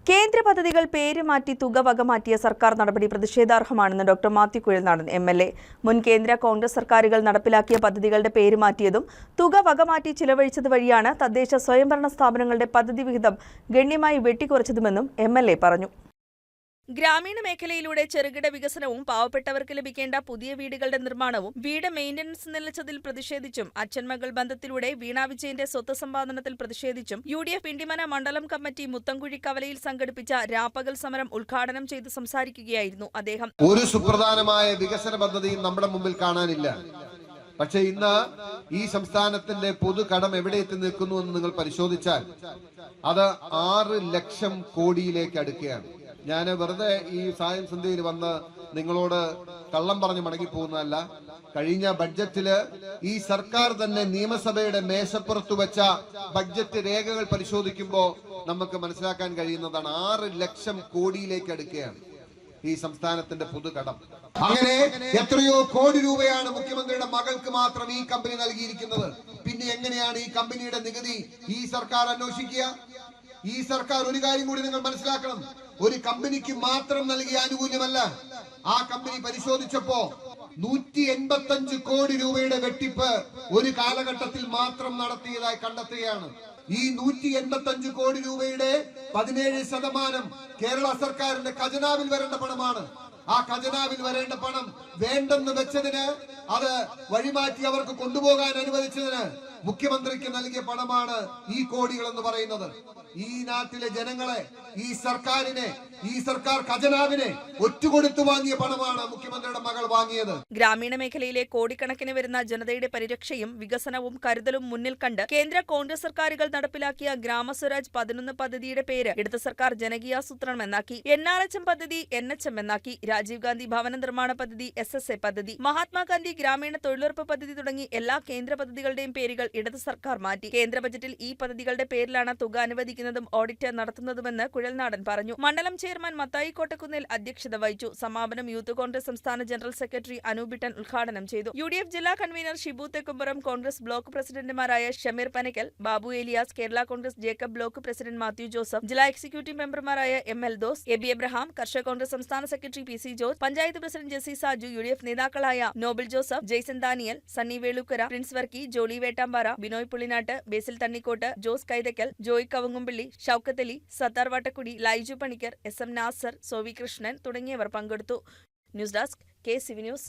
കേന്ദ്ര പദ്ധതികൾ പേര് മാറ്റി തുക വകമാറ്റിയ സർക്കാർ നടപടി പ്രതിഷേധാർഹമാണെന്ന് ഡോക്ടർ മാത്യു കുഴൽനാടൻ എം.എൽ.എ. മുൻ കേന്ദ്ര കോൺഗ്രസ് സർക്കാരുകൾ നടപ്പിലാക്കിയ പദ്ധതികളുടെ പേര് മാറ്റിയതും തുക വകമാറ്റി ചിലവഴിച്ചത് വഴിയാണ് തദ്ദേശ സ്വയംഭരണ സ്ഥാപനങ്ങളുടെ പദ്ധതി വിഹിതം ഗണ്യമായി വെട്ടിക്കുറച്ചതുമെന്നും എം.എൽ.എ. പറഞ്ഞു. ഗ്രാമീണ മേഖലയിലൂടെ ചെറുകിട വികസനവും പാവപ്പെട്ടവർക്ക് ലഭിക്കേണ്ട പുതിയ വീടുകളുടെ നിർമ്മാണവും വീട് മെയിന്റനൻസ് നിലച്ചതിൽ പ്രതിഷേധിച്ചും അച്ഛൻമകൾ ബന്ധത്തിലൂടെ വീണ വിജയന്റെ സ്വത്ത് സമ്പാദനത്തിൽ പ്രതിഷേധിച്ചും UDF പിണ്ടിമന മണ്ഡലം കമ്മിറ്റി മുത്തംകുഴി കവലയിൽ സംഘടിപ്പിച്ച രാപ്പകൽ സമരം ഉദ്ഘാടനം ചെയ്ത് സംസാരിക്കുകയായിരുന്നു അദ്ദേഹം. ഒരു സുപ്രധാനമായ വികസന പദ്ധതിയും നമ്മുടെ മുമ്പിൽ കാണാനില്ല. പക്ഷേ ഇന്ന് ഈ സംസ്ഥാനത്തിന്റെ പൊതുകടം എവിടെ എത്തി നിൽക്കുന്നു എന്ന് നിങ്ങൾ പരിശോധിച്ചാൽ അത് 6 ലക്ഷം കോടിയിലേക്ക് അടുക്കുകയാണ്. ഞാൻ വെറുതെ ഈ സായം സന്ധ്യയിൽ വന്ന് നിങ്ങളോട് കള്ളം പറഞ്ഞ് മടങ്ങിപ്പോകുന്നതല്ല. കഴിഞ്ഞ ബഡ്ജറ്റില് ഈ സർക്കാർ തന്നെ നിയമസഭയുടെ മേശപ്പുറത്ത് വെച്ച ബഡ്ജറ്റ് രേഖകൾ പരിശോധിക്കുമ്പോൾ നമുക്ക് മനസ്സിലാക്കാൻ കഴിയുന്നതാണ് 6 ലക്ഷം കോടിയിലേക്ക് അടുക്കുകയാണ് ഈ സംസ്ഥാനത്തിന്റെ പൊതുകടം. അങ്ങനെ എത്രയോ കോടി രൂപയാണ് മുഖ്യമന്ത്രിയുടെ മകൾക്ക് മാത്രം ഈ കമ്പനി നൽകിയിരിക്കുന്നത്. പിന്നെ എങ്ങനെയാണ് ഈ കമ്പനിയുടെ നികുതി ഈ സർക്കാർ അന്വേഷിക്കുക? ഈ സർക്കാർ ഒരു കാര്യം കൂടി നിങ്ങൾ മനസ്സിലാക്കണം. ഒരു കമ്പനിക്ക് മാത്രം നൽകിയ ആനുകൂല്യമല്ല. ആ കമ്പനി പരിശോധിച്ചപ്പോ 185 കോടി രൂപയുടെ വെട്ടിപ്പ് ഒരു കാലഘട്ടത്തിൽ മാത്രം നടത്തിയതായി കണ്ടെത്തുകയാണ്. ഈ 185 കോടി രൂപയുടെ 17% കേരള സർക്കാരിന്റെ ഖജനാവിൽ വരേണ്ട പണമാണ്. ആ ഖജനാവിൽ വരേണ്ട പണം വേണ്ടെന്ന് വെച്ചതിന്, അത് വഴിമാറ്റി അവർക്ക് കൊണ്ടുപോകാൻ അനുവദിച്ചതിന് മുഖ്യമന്ത്രിക്ക് നൽകിയ പണമാണ് ഈ കോടികൾ എന്ന് പറയുന്നത്. ഈ നാട്ടിലെ ജനങ്ങളെ, ഈ സർക്കാരിനെ, ഈ സർക്കാർ ഖജനാവിനെ ഒറ്റുകൊടുത്തു വാങ്ങിയ പണമാണ് മുഖ്യമന്ത്രിയുടെ മകൾ വാങ്ങിയത്. ഗ്രാമീണ മേഖലയിലെ കോടിക്കണക്കിന് വരുന്ന ജനതയുടെ പരിരക്ഷയും വികസനവും കരുതലും മുന്നിൽ കണ്ട് കേന്ദ്ര കോൺഗ്രസ് സർക്കാരുകൾ നടപ്പിലാക്കിയ ഗ്രാമസ്വരാജ് 11 പദ്ധതിയുടെ പേര് ഇടത് സർക്കാർ ജനകീയാസൂത്രണം എന്നാക്കി. NRHM പദ്ധതി NHM എന്നാക്കി. രാജീവ് ഗാന്ധി ഭവന നിർമ്മാണ പദ്ധതി SSA പദ്ധതി, മഹാത്മാഗാന്ധി ഗ്രാമീണ തൊഴിലുറപ്പ് പദ്ധതി തുടങ്ങി എല്ലാ കേന്ദ്ര പദ്ധതികളുടെയും പേരുകൾ ഇടത് സർക്കാർ മാറ്റി. കേന്ദ്ര ബജറ്റിൽ ഈ പദ്ധതികളുടെ പേരിലാണ് തുക അനുവദിക്കുന്നതും ഓഡിറ്റ് നടത്തുന്നതുമെന്ന് കുഴൽനാടൻ പറഞ്ഞു. മണ്ഡലം ചെയർമാൻ മത്തായി കോട്ടക്കുന്നിൽ അധ്യക്ഷത വഹിച്ചു. സമാപനം യൂത്ത് കോൺഗ്രസ് സംസ്ഥാന ജനറൽ സെക്രട്ടറി അനൂപിട്ടൻ ഉദ്ഘാടനം ചെയ്തു. UDF ജില്ലാ കൺവീനർ ഷിബു തെക്കുംപുറം, കോൺഗ്രസ് ബ്ലോക്ക് പ്രസിഡന്റുമാരായ ഷമീർ പനക്കൽ, ബാബു ഏലിയാസ്, കേരള കോൺഗ്രസ് ജേക്കബ് ബ്ലോക്ക് പ്രസിഡന്റ് മാത്യു ജോസഫ്, ജില്ലാ എക്സിക്യൂട്ടീവ് മെമ്പർമാരായ ML ദോസ്, AB എബ്രഹാം, കർഷക കോൺഗ്രസ് സംസ്ഥാന secretary PC George, panchayat president Jessy Saju, UDF നേതാക്കളായ നോബിൾ ജോസഫ്, ജെയ്സൺ ദാനിയൽ, സണ്ണി വേളുക്കര, പ്രിൻസ് വർക്കി, ജോളി വേട്ടാമ്പാറ, ബിനോയ് പുള്ളിനാട്ട്, ബേസിൽ തണ്ണിക്കോട്ട്, ജോസ് കൈതക്കൽ, ജോയ് കവുങ്ങുംപള്ളി, ഷൌക്കത്ത് അലി, സത്താർ വാട്ടക്കുടി, ലൈജു പണിക്കർ, SM നാസർ, സോവി കൃഷ്ണൻ തുടങ്ങിയവർ പങ്കെടുത്തു. News desk KCV news.